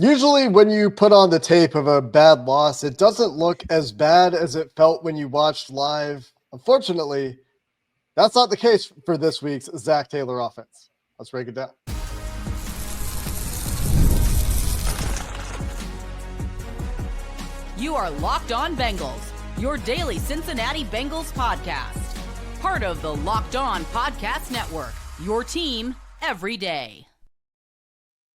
Usually when you put on the tape of a bad loss, it doesn't look as bad as it felt when you watched live. Unfortunately, that's not the case for this week's Zac Taylor offense. Let's break it down. You are Locked On Bengals, your daily Cincinnati Bengals podcast. Part of the Locked On Podcast Network, your team every day.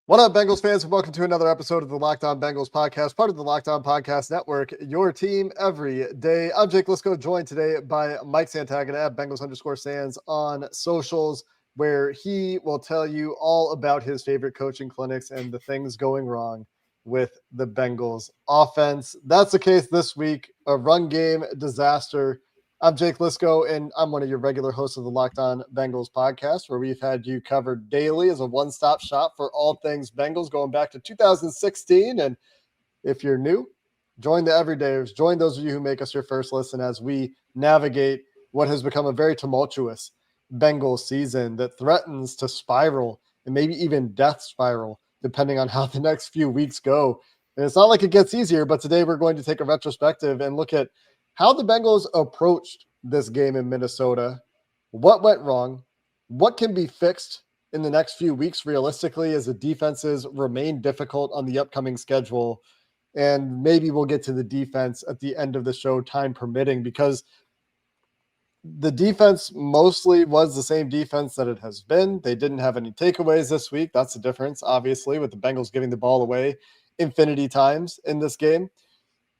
What up, Bengals fans, and welcome to another episode of the Locked On Bengals podcast, part of the Locked On Podcast Network, your team every day. I'm Jake Liscow, joined today by Mike Santagata at Bengals_Sands on socials, where he will tell you all about his favorite coaching clinics and the things going wrong with the Bengals offense. That's the case this week, a run game disaster. I'm Jake Liscow, and I'm one of your regular hosts of the Locked On Bengals podcast, where we've had you covered daily as a one-stop shop for all things Bengals going back to 2016. And if you're new, join the everydayers. Join those of you who make us your first listen as we navigate what has become a very tumultuous Bengals season that threatens to spiral and maybe even death spiral, depending on how the next few weeks go. And it's not like it gets easier, but today we're going to take a retrospective and look at how the Bengals approached this game in Minnesota, what went wrong, what can be fixed in the next few weeks realistically as the defenses remain difficult on the upcoming schedule, and maybe we'll get to the defense at the end of the show, time permitting, because the defense mostly was the same defense that it has been. They didn't have any takeaways this week. That's the difference, obviously, with the Bengals giving the ball away infinity times in this game.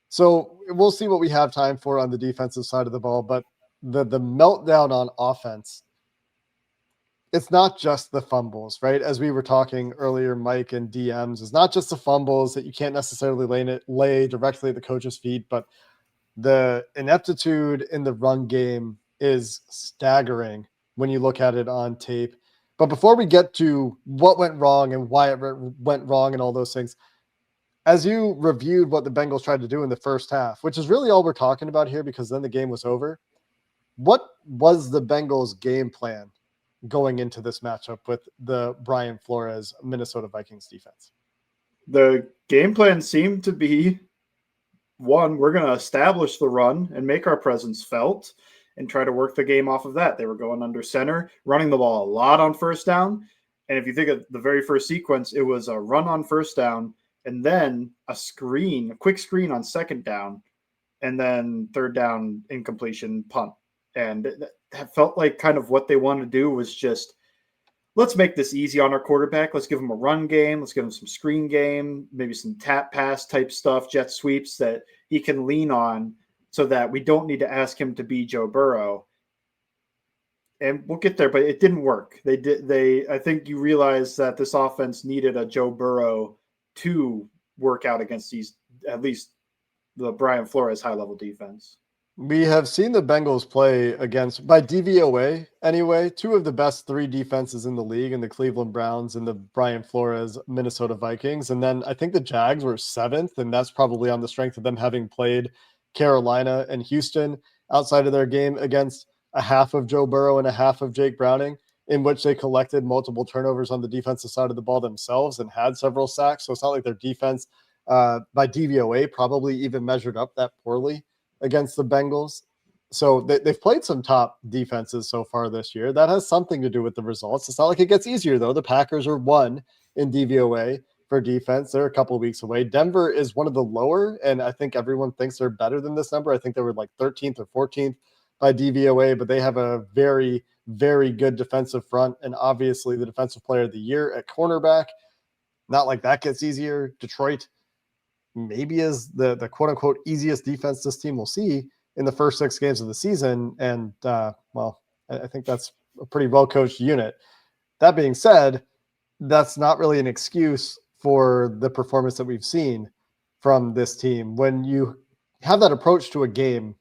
So we'll see what we have time for on the defensive side of the ball, but the meltdown on offense, it's not just the fumbles, right? As we were talking earlier, Mike and DMs, it's not just the fumbles that you can't necessarily lay directly at the coach's feet, but the ineptitude in the run game is staggering when you look at it on tape. But before we get to what went wrong and why it went wrong and all those things, as you reviewed what the Bengals tried to do in the first half, which is really all we're talking about here because then the game was over, what was the Bengals' game plan going into this matchup with the Brian Flores Minnesota Vikings defense? The game plan seemed to be, one, we're going to establish the run and make our presence felt and try to work the game off of that. They were going under center, running the ball a lot on first down. And if you think of the very first sequence, it was a run on first down, and then a quick screen on second down, and then third down incompletion punt. And that felt like kind of what they wanted to do was just, let's make this easy on our quarterback. Let's give him a run game. Let's give him some screen game, maybe some tap pass type stuff, jet sweeps that he can lean on so that we don't need to ask him to be Joe Burrow. And we'll get there, but it didn't work. I think you realize that this offense needed a Joe Burrow to work out against these, at least the Brian Flores high-level defense. We have seen the Bengals play against, by DVOA anyway, two of the best three defenses in the league in the Cleveland Browns and the Brian Flores Minnesota Vikings. And then I think the Jags were seventh, and that's probably on the strength of them having played Carolina and Houston outside of their game against a half of Joe Burrow and a half of Jake Browning, in which they collected multiple turnovers on the defensive side of the ball themselves and had several sacks. So it's not like their defense by DVOA probably even measured up that poorly against the Bengals. So they've played some top defenses so far this year. That has something to do with the results. It's not like it gets easier, though. The Packers are 1 in DVOA for defense. They're a couple of weeks away. Denver is one of the lower, and I think everyone thinks they're better than this number. I think they were like 13th or 14th by DVOA, but they have a very, very good defensive front, and obviously the defensive player of the year at cornerback. Not like that gets easier. Detroit maybe is the quote-unquote easiest defense this team will see in the first 6 games of the season, and I think that's a pretty well-coached unit. That being said, that's not really an excuse for the performance that we've seen from this team. When you have that approach to a game,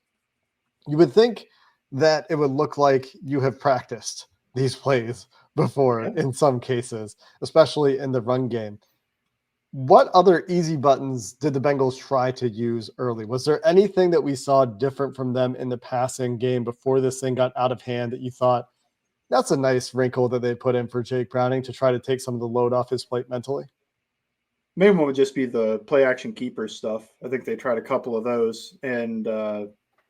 you would think that it would look like you have practiced these plays before in some cases, especially in the run game. What other easy buttons did the Bengals try to use early? Was there anything that we saw different from them in the passing game before this thing got out of hand that you thought, that's a nice wrinkle that they put in for Jake Browning to try to take some of the load off his plate mentally? Main one would just be the play action keeper stuff. I think they tried a couple of those and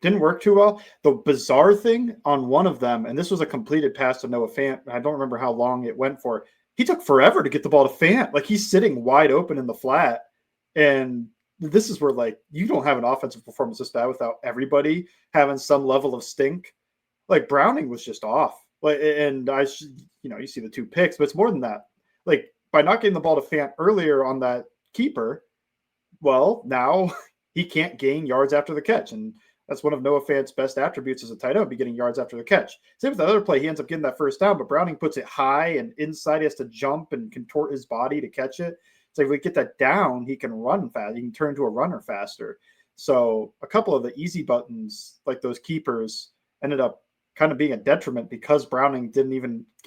didn't work too well. The bizarre thing on one of them, and this was a completed pass to Noah Fant. I don't remember how long it went for. He took forever to get the ball to Fant. Like, he's sitting wide open in the flat. And this is where, like, you don't have an offensive performance this bad without everybody having some level of stink. Like, Browning was just off. Like, and you see the 2 picks, but it's more than that. Like, by not getting the ball to Fant earlier on that keeper, well, now he can't gain yards after the catch. And that's one of Noah Fant's best attributes as a tight end, be getting yards after the catch. Same with the other play. He ends up getting that first down, but Browning puts it high and inside. He has to jump and contort his body to catch it. So if we get that down, he can run fast. He can turn into a runner faster. So a couple of the easy buttons, like those keepers, ended up kind of being a detriment because Browning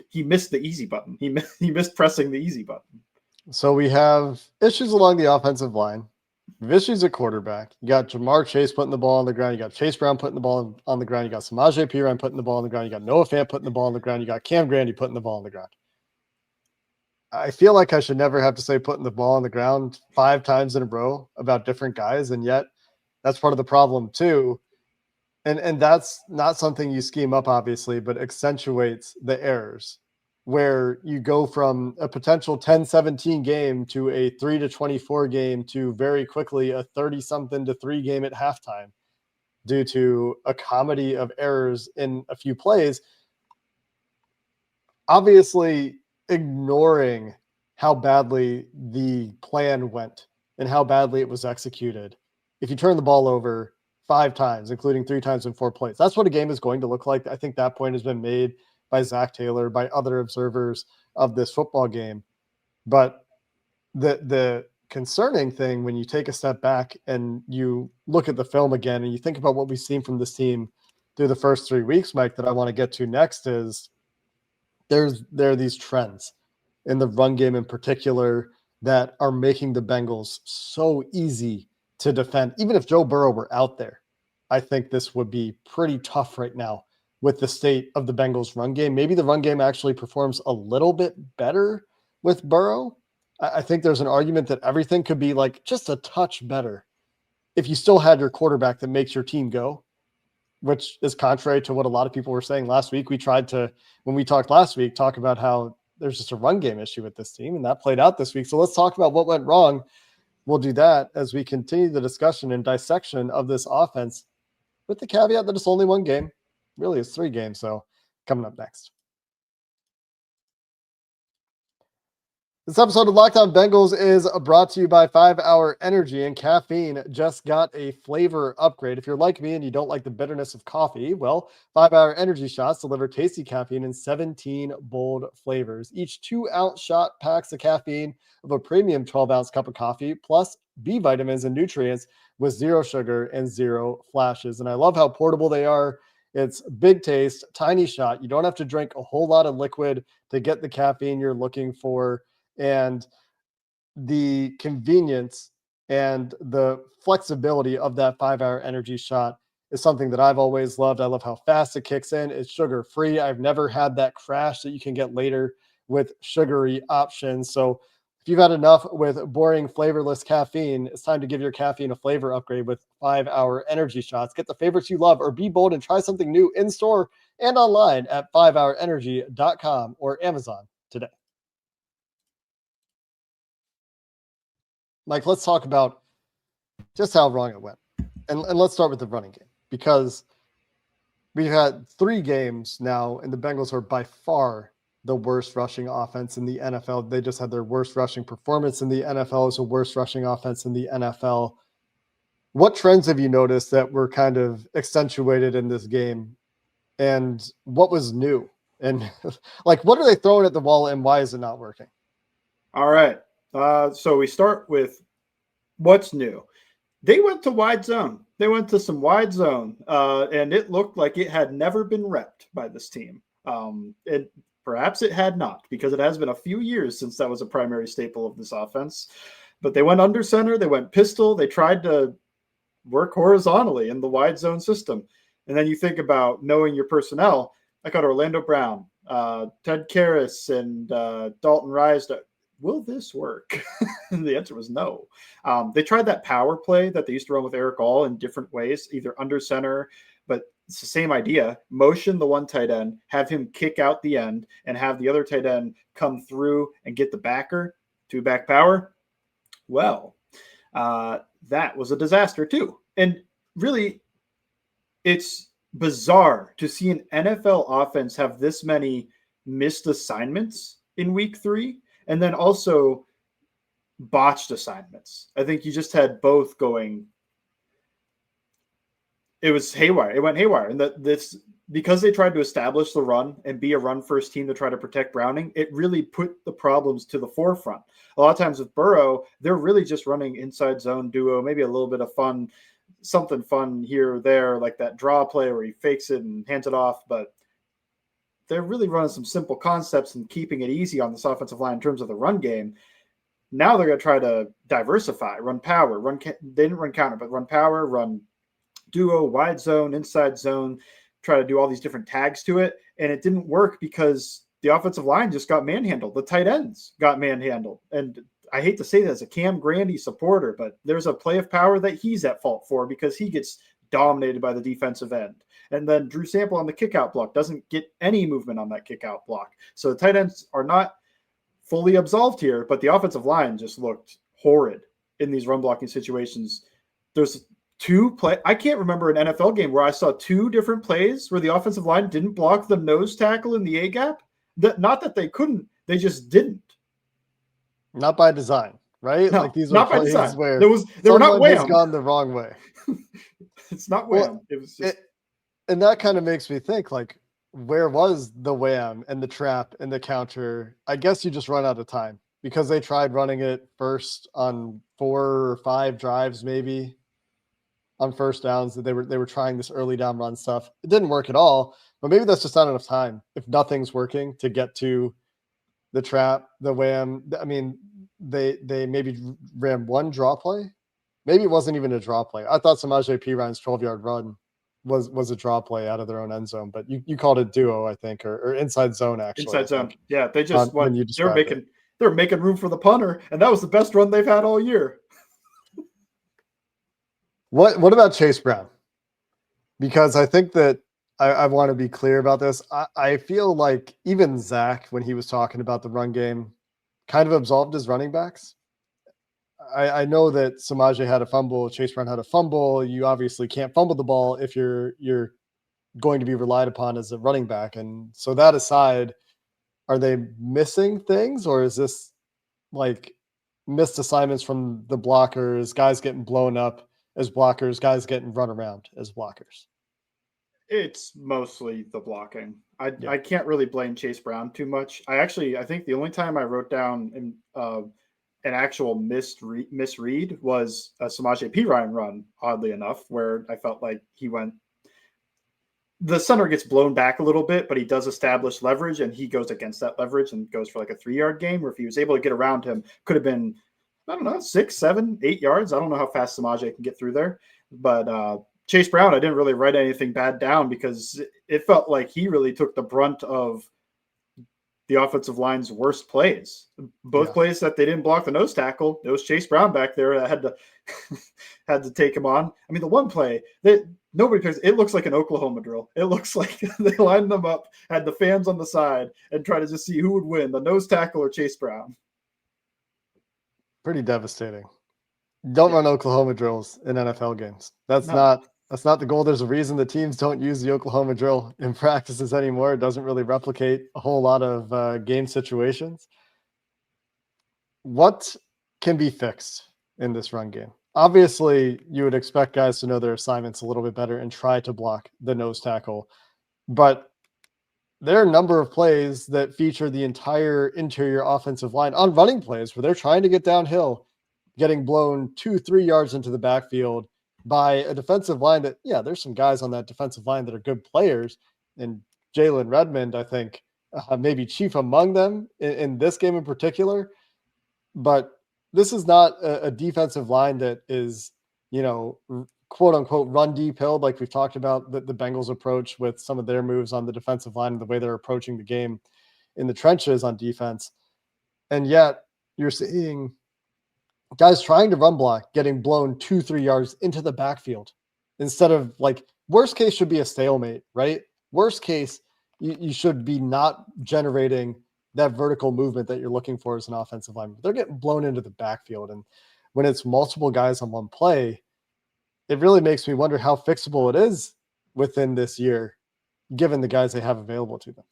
he missed the easy button. He missed pressing the easy button. So we have issues along the offensive line. We have issues at quarterback. You got Jamar Chase putting the ball on the ground. You got Chase Brown putting the ball on the ground. You got Samaje Perine putting the ball on the ground. You got Noah Fant putting the ball on the ground. You got Cam Grandy putting the ball on the ground. I feel like I should never have to say putting the ball on the ground 5 times in a row about different guys, and yet that's part of the problem too. And that's not something you scheme up, obviously, but accentuates the errors where you go from a potential 10-17 game to a 3-24 game to very quickly a 30-something to 3 game at halftime due to a comedy of errors in a few plays. Obviously, ignoring how badly the plan went and how badly it was executed. If you turn the ball over 5 times, including 3 times in 4 plays, that's what a game is going to look like. I think that point has been made by Zac Taylor, by other observers of this football game. But the concerning thing when you take a step back and you look at the film again and you think about what we've seen from this team through the first 3 weeks, Mike, that I want to get to next is there are these trends in the run game in particular that are making the Bengals so easy to defend. Even if Joe Burrow were out there, I think this would be pretty tough right now with the state of the Bengals run game. Maybe the run game actually performs a little bit better with Burrow. I think there's an argument that everything could be like just a touch better if you still had your quarterback that makes your team go, which is contrary to what a lot of people were saying last week. We tried to, when we talked last week, talk about how there's just a run game issue with this team, and that played out this week. So let's talk about what went wrong. We'll do that as we continue the discussion and dissection of this offense, with the caveat that it's only 1 game. Really, it's 3 games. So coming up next. This episode of Locked On Bengals is brought to you by 5-Hour Energy, and caffeine just got a flavor upgrade. If you're like me and you don't like the bitterness of coffee, well, 5-Hour Energy shots deliver tasty caffeine in 17 bold flavors. Each 2-ounce shot packs the caffeine of a premium 12-ounce cup of coffee, plus B vitamins and nutrients with 0 sugar and 0 flashes. And I love how portable they are. It's big taste, tiny shot. You don't have to drink a whole lot of liquid to get the caffeine you're looking for. And the convenience and the flexibility of that 5-Hour Energy shot is something that I've always loved. I love how fast it kicks in. It's sugar-free. I've never had that crash that you can get later with sugary options. So if you've had enough with boring, flavorless caffeine, it's time to give your caffeine a flavor upgrade with 5-Hour Energy shots. Get the favorites you love or be bold and try something new in-store and online at 5hourenergy.com or Amazon today. Mike, let's talk about just how wrong it went. And let's start with the running game, because we've had 3 games now, and the Bengals are by far the worst rushing offense in the NFL. They just had their worst rushing performance in the NFL. It's a worst rushing offense in the NFL. What trends have you noticed that were kind of accentuated in this game? And what was new? And like, what are they throwing at the wall, and why is it not working? All right. So we start with what's new. They went to wide zone. They went to some wide zone, and it looked like it had never been repped by this team. Perhaps it had not, because it has been a few years since that was a primary staple of this offense. But they went under center. They went pistol. They tried to work horizontally in the wide zone system. And then you think about knowing your personnel. I got Orlando Brown, Ted Karras, and Dalton Rise. will this work? And the answer was no. They tried that power play that they used to run with Eric All in different ways, either under center, but it's the same idea. Motion the one tight end, have him kick out the end, and have the other tight end come through and get the backer, two back power. Well, that was a disaster too. And really, it's bizarre to see an NFL offense have this many missed assignments in week 3, and then also botched assignments. I think you just had both going. It was haywire. It went haywire. And this, because they tried to establish the run and be a run first team to try to protect Browning, it really put the problems to the forefront. A lot of times with Burrow, they're really just running inside zone duo, maybe a little bit of fun, something fun here or there, like that draw play where he fakes it and hands it off. But they're really running some simple concepts and keeping it easy on this offensive line in terms of the run game. Now they're going to try to diversify, run power, they didn't run counter, but run power, run duo, wide zone, inside zone, try to do all these different tags to it. And it didn't work because the offensive line just got manhandled. The tight ends got manhandled. And I hate to say that as a Cam Grandy supporter, but there's a play of power that he's at fault for because he gets dominated by the defensive end. And then Drew Sample on the kickout block doesn't get any movement on that kickout block. So the tight ends are not fully absolved here, but the offensive line just looked horrid in these run blocking situations. There's I can't remember an NFL game where I saw 2 different plays where the offensive line didn't block the nose tackle in the A gap. Not that they couldn't, they just didn't. Not by design, right? No, like these were plays where they were not has wham. gone the wrong way. It's not wham. Well, it was just, and that kind of makes me think, like, where was the wham and the trap and the counter? I guess you just run out of time because they tried running it first on 4 or 5 drives, maybe on first downs. That they were trying this early down run stuff. It didn't work at all, but maybe that's just not enough time. If nothing's working to get to the trap, the wham. I mean, they maybe ran one draw play. Maybe it wasn't even a draw play. I thought Samaje Perine 12-yard run was a draw play out of their own end zone, but you called it duo, I think, or inside zone, actually. Inside zone. Yeah, they just when you they're making room for the punter, and that was the best run they've had all year. What about Chase Brown? Because I think that I want to be clear about this. I feel like even Zach, when he was talking about the run game, kind of absolved his running backs. I know that Samaje had a fumble, Chase Brown had a fumble. You obviously can't fumble the ball if you're going to be relied upon as a running back. And so that aside, are they missing things, or is this like missed assignments from the blockers, guys getting blown up as blockers, guys getting run around as blockers? It's mostly the blocking. I can't really blame Chase Brown too much. I think the only time I wrote down an actual misread was a Samaje Perine run, oddly enough, where I felt like the center gets blown back a little bit, but he does establish leverage, and he goes against that leverage and goes for like a 3-yard gain, where if he was able to get around him, could have been, I don't know, 6, 7, 8 yards. I don't know how fast Samaje can get through there. But Chase Brown, I didn't really write anything bad down because it felt like he really took the brunt of the offensive line's worst plays. Both plays that they didn't block the nose tackle, it was Chase Brown back there that had to take him on. I mean, the one play that nobody picks, it looks like an Oklahoma drill. It looks like they lined them up, had the fans on the side, and try to just see who would win, the nose tackle or Chase Brown. Pretty devastating. Don't run Oklahoma drills in NFL games. That's not the goal. There's a reason the teams don't use the Oklahoma drill in practices anymore. It doesn't really replicate a whole lot of game situations. What can be fixed in this run game? Obviously, you would expect guys to know their assignments a little bit better and try to block the nose tackle. But there are a number of plays that feature the entire interior offensive line on running plays where they're trying to get downhill, getting blown 2-3 yards into the backfield by a defensive line that, there's some guys on that defensive line that are good players. And Jalen Redmond, I think, maybe chief among them in this game in particular. But this is not a defensive line that is, quote unquote, run deep hill, like we've talked about the Bengals approach with some of their moves on the defensive line and the way they're approaching the game in the trenches on defense. And yet you're seeing guys trying to run block, getting blown 2-3 yards into the backfield instead of like worst case should be a stalemate, right? Worst case, you should be not generating that vertical movement that you're looking for as an offensive lineman. They're getting blown into the backfield. And when it's multiple guys on one play, it really makes me wonder how fixable it is within this year, given the guys they have available to them.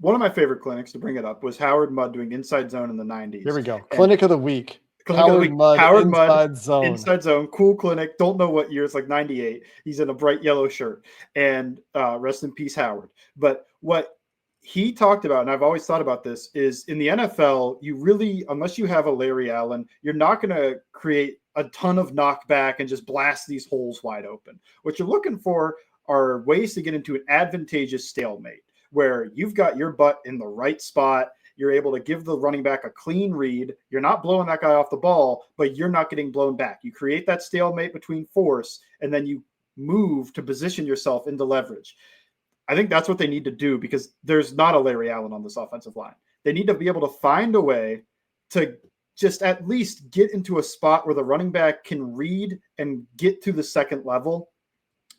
One of my favorite clinics to bring it up was Howard Mudd doing inside zone in the 90s. Here we go. Clinic of the week. Howard Mudd, inside zone. Inside zone, cool clinic. Don't know what year. It's like 98. He's in a bright yellow shirt. And rest in peace, Howard. But what he talked about, and I've always thought about this, is in the NFL, you really, unless you have a Larry Allen, you're not going to create a ton of knockback and just blast these holes wide open. What you're looking for are ways to get into an advantageous stalemate where you've got your butt in the right spot. You're able to give the running back a clean read. You're not blowing that guy off the ball, but you're not getting blown back. You create that stalemate between force, and then you move to position yourself into leverage. I think that's what they need to do because there's not a Larry Allen on this offensive line. They need to be able to find a way to just at least get into a spot where the running back can read and get to the second level.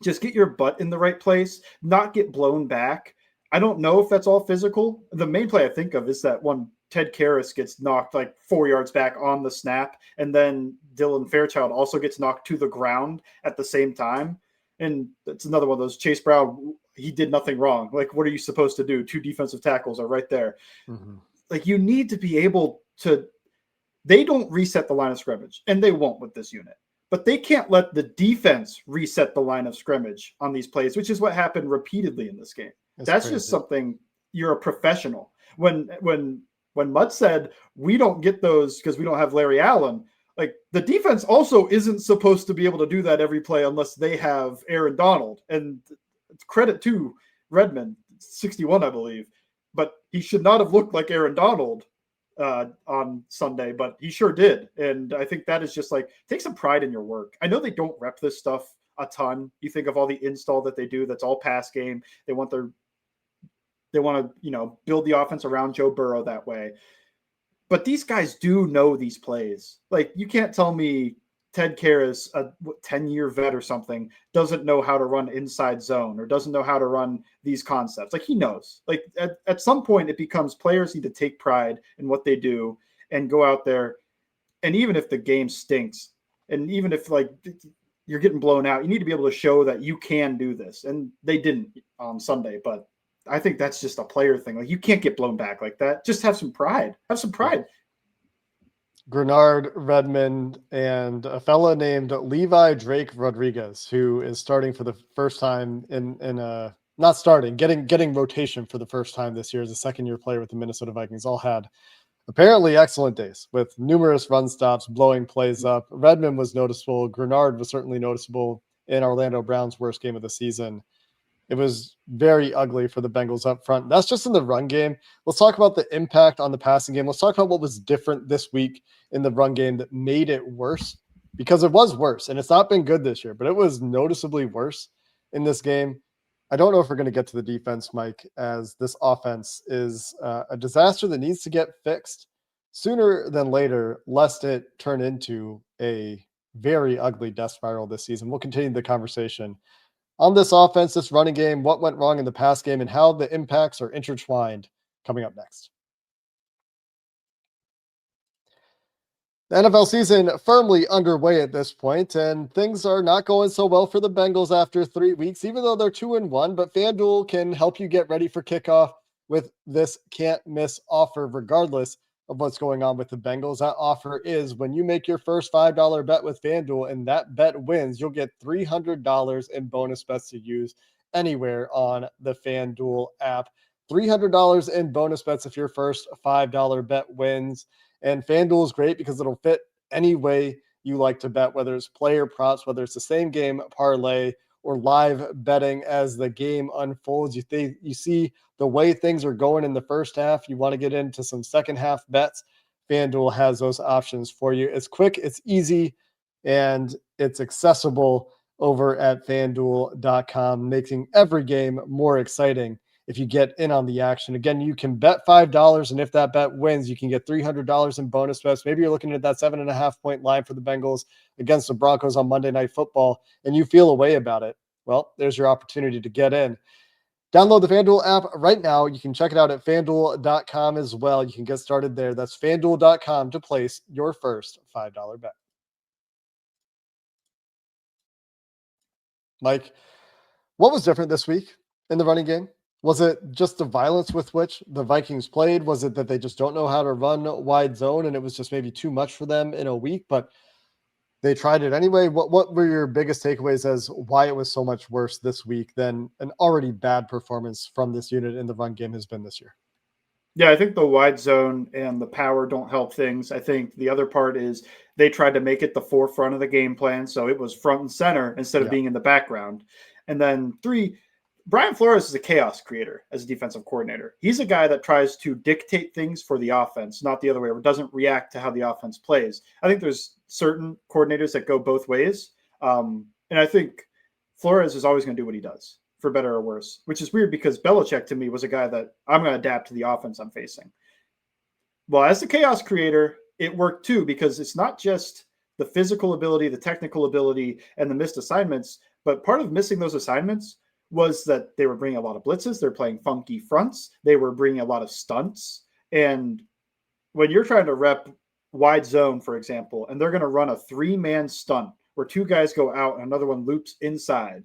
Just get your butt in the right place, not get blown back. I don't know if that's all physical. The main play I think of is that one Ted Karras gets knocked like 4 yards back on the snap, and then Dylan Fairchild also gets knocked to the ground at the same time. And it's another one of those. Chase Brown, he did nothing wrong. Like, what are you supposed to do? 2 defensive tackles are right there. Mm-hmm. Like, you need to be able to – they don't reset the line of scrimmage, and they won't with this unit. But they can't let the defense reset the line of scrimmage on these plays, which is what happened repeatedly in this game. That's crazy. Just something you're a professional. When Mudd said we don't get those because we don't have Larry Allen, like the defense also isn't supposed to be able to do that every play unless they have Aaron Donald. And credit to Redmond, 61, I believe, but he should not have looked like Aaron Donald on Sunday, but he sure did. And I think that is just like, take some pride in your work. I know they don't rep this stuff a ton. You think of all the install that they do, that's all pass game. They want to, build the offense around Joe Burrow that way. But these guys do know these plays. Like, you can't tell me Ted Karras, a 10-year vet or something, doesn't know how to run inside zone or doesn't know how to run these concepts. Like, he knows. Like, at some point, it becomes players need to take pride in what they do and go out there. And even if the game stinks, and even if, like, you're getting blown out, you need to be able to show that you can do this. And they didn't on Sunday, but I think that's just a player thing. Like, you can't get blown back like that. Just have some pride. Have some pride. Grenard, Redmond, and a fella named Levi Drake Rodriguez, who is starting for the first time getting rotation for the first time this year as a second-year player with the Minnesota Vikings, all had apparently excellent days with numerous run stops, blowing plays up. Redmond was noticeable. Grenard was certainly noticeable in Orlando Brown's worst game of the season. It was very ugly for the Bengals up front. That's just in the run game. Let's talk about the impact on the passing game. Let's talk about what was different this week in the run game that made it worse, because it was worse, and it's not been good this year, but it was noticeably worse in this game. I don't know if we're going to get to the defense, Mike, as this offense is a disaster that needs to get fixed sooner than later, lest it turn into a very ugly death spiral this season. We'll continue the conversation on this offense, this running game, what went wrong in the pass game, and how the impacts are intertwined coming up next. The NFL season firmly underway at this point, and things are not going so well for the Bengals after 3 weeks, even though they're 2-1, but FanDuel can help you get ready for kickoff with this can't-miss offer regardless of what's going on with the Bengals. That offer is when you make your first $5 bet with FanDuel and that bet wins, you'll get $300 in bonus bets to use anywhere on the FanDuel app. $300 in bonus bets if your first $5 bet wins. And FanDuel is great because it'll fit any way you like to bet, whether it's player props, whether it's the same game parlay, or live betting as the game unfolds. You see the way things are going in the first half, you want to get into some second half bets, FanDuel has those options for you. It's quick, it's easy, and it's accessible over at FanDuel.com, making every game more exciting if you get in on the action. Again, you can bet $5, and if that bet wins, you can get $300 in bonus bets. Maybe you're looking at that 7.5-point line for the Bengals against the Broncos on Monday Night Football, and you feel a way about it. Well, there's your opportunity to get in. Download the FanDuel app right now. You can check it out at FanDuel.com as well. You can get started there. That's FanDuel.com to place your first $5 bet. Mike, what was different this week in the running game? Was it just the violence with which the Vikings played? Was it that they just don't know how to run wide zone and it was just maybe too much for them in a week, but they tried it anyway? What were your biggest takeaways as why it was so much worse this week than an already bad performance from this unit in the run game has been this year? Yeah, I think the wide zone and the power don't help things. I think the other part is they tried to make it the forefront of the game plan, so it was front and center instead of being in the background. And then 3, Brian Flores is a chaos creator as a defensive coordinator. He's a guy that tries to dictate things for the offense, not the other way, or doesn't react to how the offense plays. I think there's certain coordinators that go both ways. And I think Flores is always going to do what he does, for better or worse, which is weird because Belichick to me was a guy that I'm going to adapt to the offense I'm facing. Well, as the chaos creator, it worked too, because it's not just the physical ability, the technical ability, and the missed assignments, but part of missing those assignments was that they were bringing a lot of blitzes. They're playing funky fronts. They were bringing a lot of stunts. And when you're trying to rep wide zone, for example, and they're going to run a 3-man stunt where 2 guys go out and another one loops inside,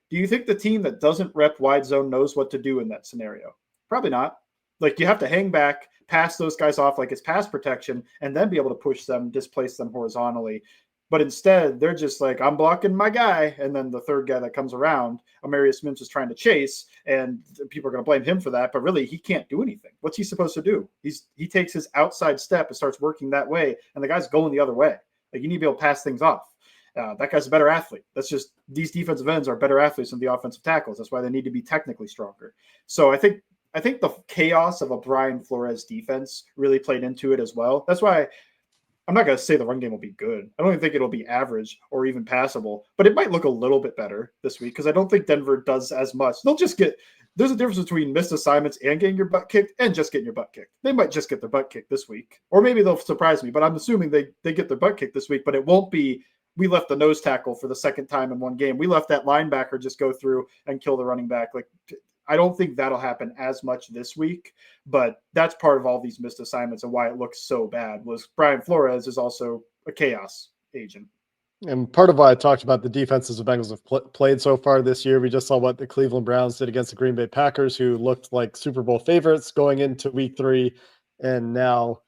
do you think the team that doesn't rep wide zone knows what to do in that scenario? Probably not. Like, you have to hang back, pass those guys off like it's pass protection, and then be able to push them, displace them horizontally. But instead, they're just like, I'm blocking my guy. And then the third guy that comes around, Amarius Mims, is trying to chase, and people are going to blame him for that. But really, he can't do anything. What's he supposed to do? He takes his outside step and starts working that way, and the guy's going the other way. Like, you need to be able to pass things off. That guy's a better athlete. That's just, these defensive ends are better athletes than the offensive tackles. That's why they need to be technically stronger. So I think the chaos of a Brian Flores defense really played into it as well. That's why I'm not going to say the run game will be good. I don't even think it'll be average or even passable, but it might look a little bit better this week because I don't think Denver does as much. There's a difference between missed assignments and getting your butt kicked and just getting your butt kicked. They might just get their butt kicked this week, or maybe they'll surprise me, but I'm assuming they get their butt kicked this week, but it won't be, we left the nose tackle for the second time in one game. We left that linebacker just go through and kill the running back. Like, I don't think that'll happen as much this week, but that's part of all these missed assignments and why it looks so bad. Was Brian Flores is also a chaos agent. And part of why I talked about the defenses the Bengals have played so far this year. We just saw what the Cleveland Browns did against the Green Bay Packers, who looked like Super Bowl favorites going into week 3. And now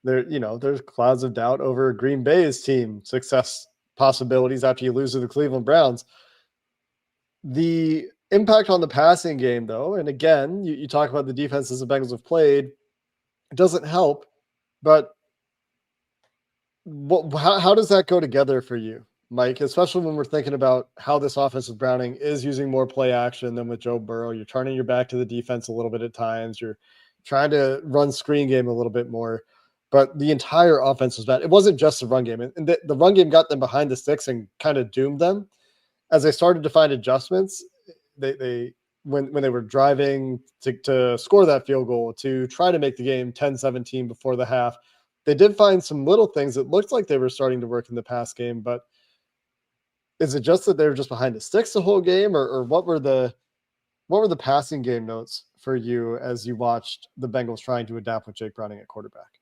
there's clouds of doubt over Green Bay's team success possibilities after you lose to the Cleveland Browns. The impact on the passing game, though, and again, you talk about the defenses the Bengals have played, it doesn't help, but how does that go together for you, Mike, especially when we're thinking about how this offense with Browning is using more play action than with Joe Burrow? You're turning your back to the defense a little bit at times. You're trying to run screen game a little bit more, but the entire offense was bad. It wasn't just the run game, and the run game got them behind the sticks and kind of doomed them. As they started to find adjustments, they when they were driving to score that field goal to try to make the game 10-17 before the half, they did find some little things that looked like they were starting to work in the pass game. But is it just that they were just behind the sticks the whole game, or what were the passing game notes for you as you watched the Bengals trying to adapt with Jake Browning at quarterback?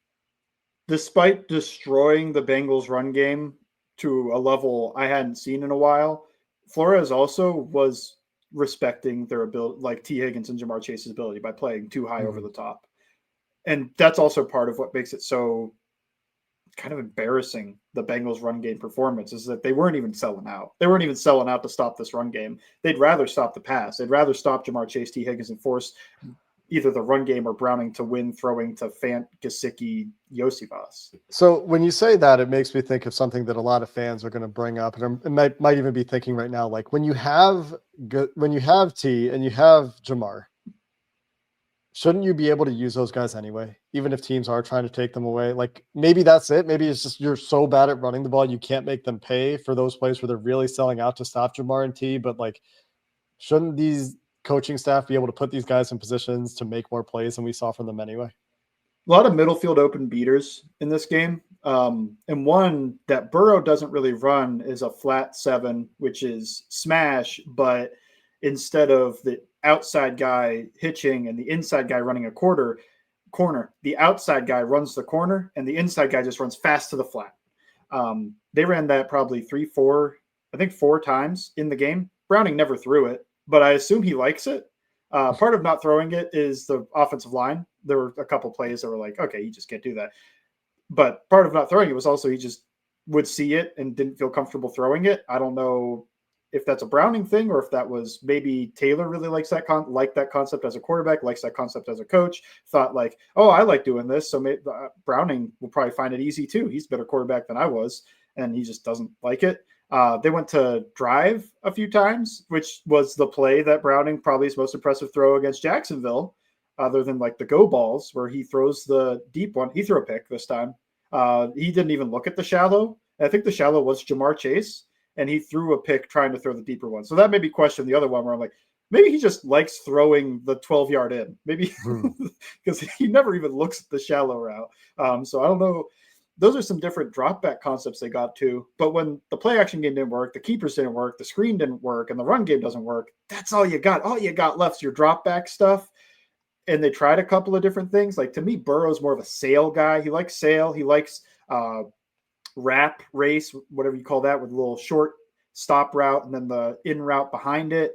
Despite destroying the Bengals run game to a level I hadn't seen in a while, Flores also was respecting their ability, like T. Higgins and Jamar Chase's ability, by playing too high over the top. And that's also part of what makes it so kind of embarrassing, the Bengals run game performance, is that they weren't even selling out. They weren't even selling out to stop this run game. They'd rather stop the pass. They'd rather stop Jamar Chase, T. Higgins, and force either the run game or Browning to win throwing to Fant, Gesicki, Yosivas. So when you say that, it makes me think of something that a lot of fans are going to bring up, and might even be thinking right now, like when you have T and you have Jamar, shouldn't you be able to use those guys anyway, even if teams are trying to take them away? Like, maybe that's it. Maybe it's just you're so bad at running the ball, you can't make them pay for those plays where they're really selling out to stop Jamar and T. But like, shouldn't these coaching staff be able to put these guys in positions to make more plays than we saw from them anyway? A lot of middle field open beaters in this game. And one that Burrow doesn't really run is a flat 7, which is smash, but instead of the outside guy hitching and the inside guy running a corner, the outside guy runs the corner and the inside guy just runs fast to the flat. They ran that probably 4 times in the game. Browning never threw it, but I assume he likes it. Part of not throwing it is the offensive line. There were a couple plays that were like, okay, you just can't do that. But part of not throwing it was also he just would see it and didn't feel comfortable throwing it. I don't know if that's a Browning thing or if that was maybe Taylor really likes that that concept as a quarterback, likes that concept as a coach, thought like, oh, I like doing this. So maybe, Browning will probably find it easy too. He's a better quarterback than I was, and he just doesn't like it. They went to drive a few times, which was the play that Browning probably his most impressive throw against Jacksonville, other than like the go balls where he throws the deep one. He threw a pick this time. He didn't even look at the shallow. I think the shallow was Jamar Chase, and he threw a pick trying to throw the deeper one. So that made me question the other one where I'm like, maybe he just likes throwing the 12-yard in. Maybe because he never even looks at the shallow route. So I don't know. Those are some different drop back concepts they got to. But when the play action game didn't work, the keepers didn't work, the screen didn't work, and the run game doesn't work, that's all you got. All you got left is your drop back stuff. And they tried a couple of different things. Like to me, Burrow's more of a sail guy. He likes sail. He likes wrap race, whatever you call that, with a little short stop route and then the in route behind it.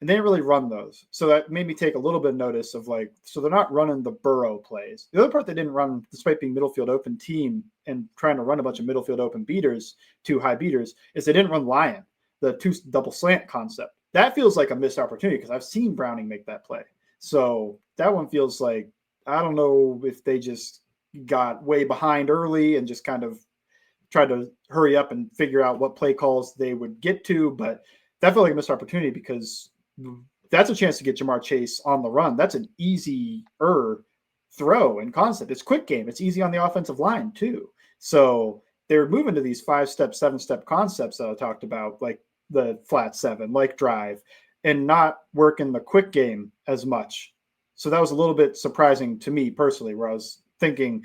And they didn't really run those. So that made me take a little bit of notice of like, so they're not running the Burrow plays. The other part they didn't run, despite being middle field open team and trying to run a bunch of middle field open beaters, 2 high beaters, is they didn't run Lion, the 2 double slant concept. That feels like a missed opportunity because I've seen Browning make that play. So that one feels like, I don't know if they just got way behind early and just kind of tried to hurry up and figure out what play calls they would get to, but that felt like a missed opportunity because that's a chance to get Jamar Chase on the run. That's an easier throw and concept. It's quick game. It's easy on the offensive line too. So they're moving to these 5-step, 7-step concepts that I talked about, like the flat 7, like drive, and not working the quick game as much. So that was a little bit surprising to me personally, where I was thinking,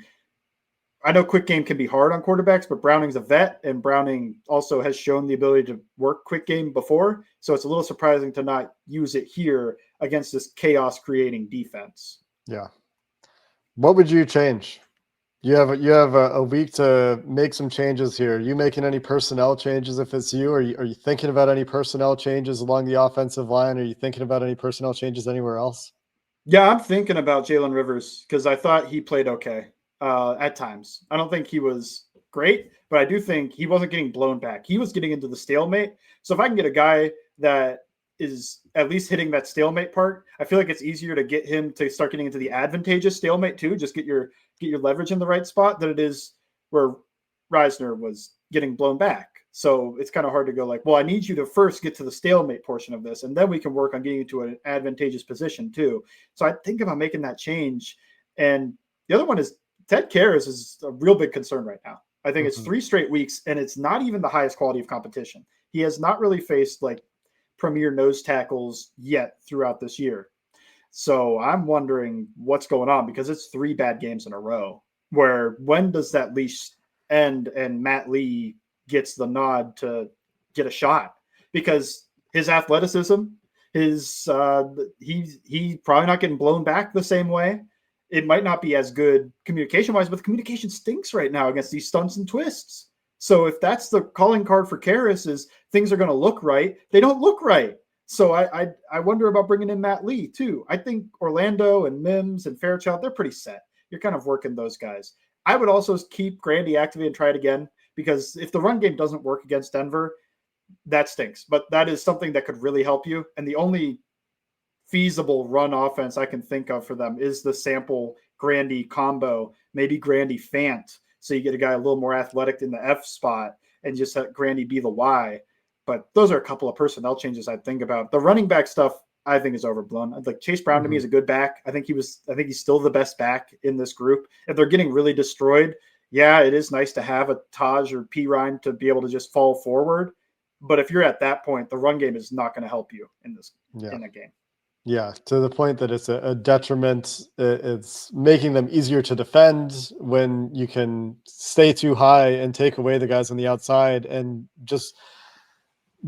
I know quick game can be hard on quarterbacks, but Browning's a vet, and Browning also has shown the ability to work quick game before. So it's a little surprising to not use it here against this chaos-creating defense. Yeah. What would you change? You have a week to make some changes here. Are you making any personnel changes if it's you? Are you thinking about any personnel changes along the offensive line? Are you thinking about any personnel changes anywhere else? Yeah, I'm thinking about Jalen Rivers because I thought he played okay at times. I don't think he was great, but I do think he wasn't getting blown back. He was getting into the stalemate. So if I can get a guy that is at least hitting that stalemate part, I feel like it's easier to get him to start getting into the advantageous stalemate too. Just get your leverage in the right spot than it is where Reisner was getting blown back. So it's kind of hard to go like, well, I need you to first get to the stalemate portion of this, and then we can work on getting you to an advantageous position too. So I think about making that change. And the other one is Ted Karras is a real big concern right now. I think it's 3 straight weeks, and it's not even the highest quality of competition. He has not really faced like premier nose tackles yet throughout this year. So I'm wondering what's going on because it's 3 bad games in a row. Where when does that leash end and Matt Lee gets the nod to get a shot? Because his athleticism, he's probably not getting blown back the same way. It might not be as good communication-wise, but the communication stinks right now against these stunts and twists. So if that's the calling card for Karras is things are going to look right, they don't look right. So I wonder about bringing in Matt Lee too. I think Orlando and Mims and Fairchild, they're pretty set. You're kind of working those guys. I would also keep Grandy activated and try it again because if the run game doesn't work against Denver, that stinks. But that is something that could really help you. And the only feasible run offense I can think of for them is the Sample Grandy combo, maybe Grandy Fant. So you get a guy a little more athletic in the F spot and just let Grandy be the Y. But those are a couple of personnel changes I'd think about. The running back stuff I think is overblown. Like Chase Brown to me is a good back. I think he's still the best back in this group. If they're getting really destroyed, yeah, it is nice to have a Taj or P. Ryan to be able to just fall forward. But if you're at that point, the run game is not going to help you in a game. Yeah, to the point that it's a detriment. It's making them easier to defend when you can stay too high and take away the guys on the outside and just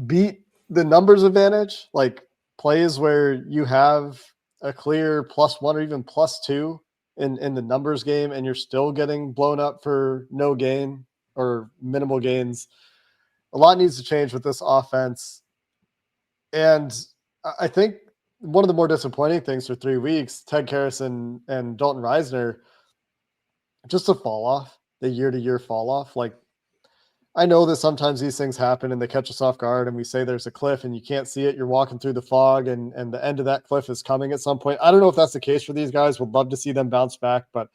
beat the numbers advantage. Like plays where you have a clear +1 or even +2 in the numbers game, and you're still getting blown up for no gain or minimal gains. A lot needs to change with this offense. And I think one of the more disappointing things for 3 weeks, Ted Karras and Dalton Reisner, just a fall off, the year-to-year fall off. Like, I know that sometimes these things happen and they catch us off guard and we say there's a cliff and you can't see it. You're walking through the fog and the end of that cliff is coming at some point. I don't know if that's the case for these guys. Would love to see them bounce back. But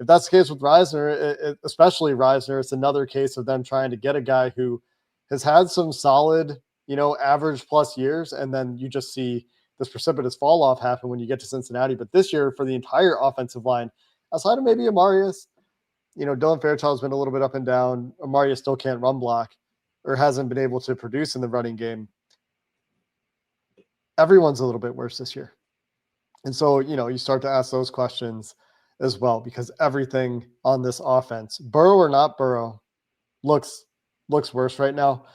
if that's the case with Reisner, especially Reisner, it's another case of them trying to get a guy who has had some solid, average plus years. And then you just see this precipitous fall off happen when you get to Cincinnati. But this year for the entire offensive line, outside of maybe Amarius, Dylan Fairchild's been a little bit up and down. Amarius still can't run block or hasn't been able to produce in the running game. Everyone's a little bit worse this year. And so, you start to ask those questions as well, because everything on this offense, Burrow or not Burrow, looks worse right now.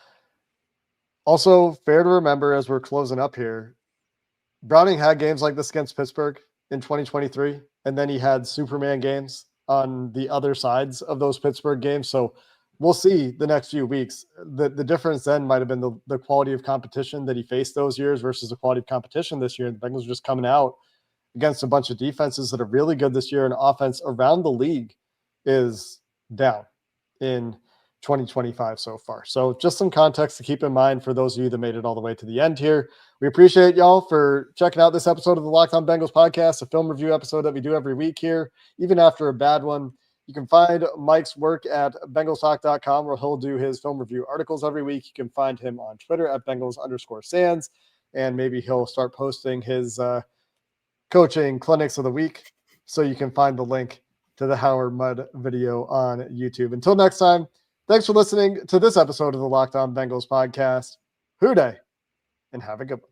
Also, fair to remember as we're closing up here, Browning had games like this against Pittsburgh in 2023, and then he had Superman games on the other sides of those Pittsburgh games. So we'll see the next few weeks. The difference then might have been the quality of competition that he faced those years versus the quality of competition this year. The Bengals are just coming out against a bunch of defenses that are really good this year, and offense around the league is down in 2025 so far. So just some context to keep in mind for those of you that made it all the way to the end here. We appreciate y'all for checking out this episode of the Locked On Bengals podcast, a film review episode that we do every week here, even after a bad one. You can find Mike's work at bengalstalk.com, where he'll do his film review articles every week. You can find him on Twitter at Bengals_Sands, and maybe he'll start posting his coaching clinics of the week. So you can find the link to the Howard Mudd video on YouTube. Until next time, thanks for listening to this episode of the Locked On Bengals podcast. Hoo day, and have a good one.